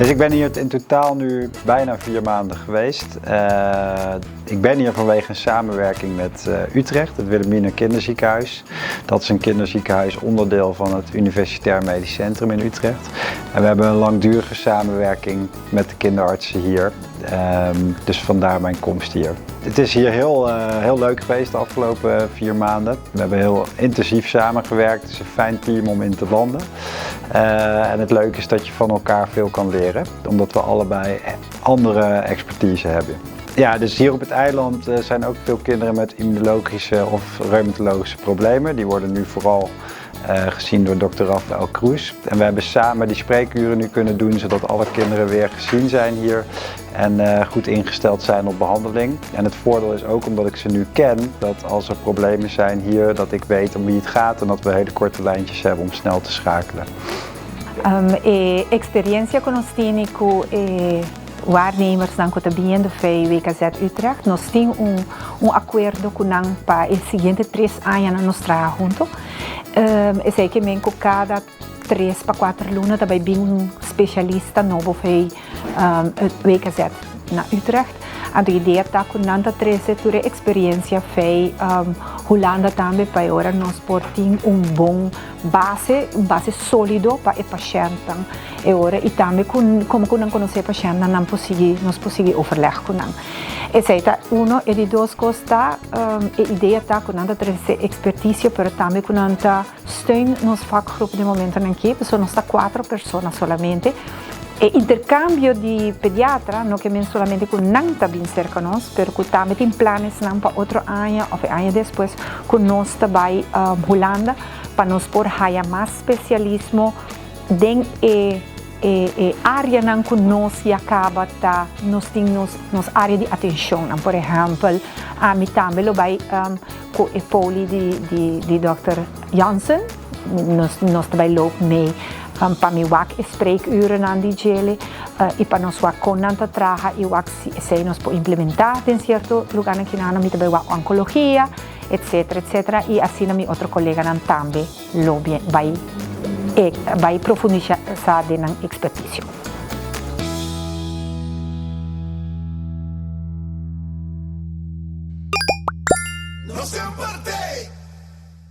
Dus ik ben hier in totaal nu bijna 4 maanden geweest. Ik ben hier vanwege een samenwerking met Utrecht, het Wilhelmina Kinderziekenhuis. Dat is een kinderziekenhuis onderdeel van het Universitair Medisch Centrum in Utrecht. En we hebben een langdurige samenwerking met de kinderartsen hier. Dus vandaar mijn komst hier. Het is hier heel leuk geweest de afgelopen 4 maanden. We hebben heel intensief samengewerkt. Het is een fijn team om in te landen. En het leuke is dat je van elkaar veel kan leren, omdat we allebei andere expertise hebben. Ja, dus hier op het eiland zijn ook veel kinderen met immunologische of reumatologische problemen. Die worden nu vooral gezien door dokter Rafael Cruz. En we hebben samen die spreekuren nu kunnen doen, zodat alle kinderen weer gezien zijn hier en goed ingesteld zijn op behandeling. En het voordeel is ook, omdat ik ze nu ken, dat als er problemen zijn hier, dat ik weet om wie het gaat en dat we hele korte lijntjes hebben om snel te schakelen. Experiência que nós temos com waarnemers dan também do FEI WKZ Utrecht. Nós temos acordo com them para os seguintes 3 anos nós trabalhamos juntos. Eu sei que cada 3 para 4 anos também tem especialista novo FEI WKZ na Utrecht. A ideia está com nanta 3 setores experiência FEI Holanda também para agora nós portem bom base sólido para o paciente. Agora e também como não conhecer o paciente não nós conseguimos overleg com ele. Essa é uma e de 2 coisas a ideia está com nanta 3 expertise, pero também com nanta steun nos vakgroep de momento aqui, são nós 4 pessoas solamente. E intercambio di pediatra, non che men solamente con nanta bin cerca nos, per cui também tem planos não para outro ano ou ano depois com nós também Holanda para nós por haya mais especialismo den área não com nós e acaba tá nós temos nos área de atenção, por exemplo, a mim também lo vai com o poli de Dr. Jansen, nós também lo mee para mim wak spreekuren aan die gele e para nós wak con nanta traja e wak se nós po implementar em certo lugar aqui na mi também wak oncologia etc e assim a mi outro colega nan também lo vai profundizar na expertise.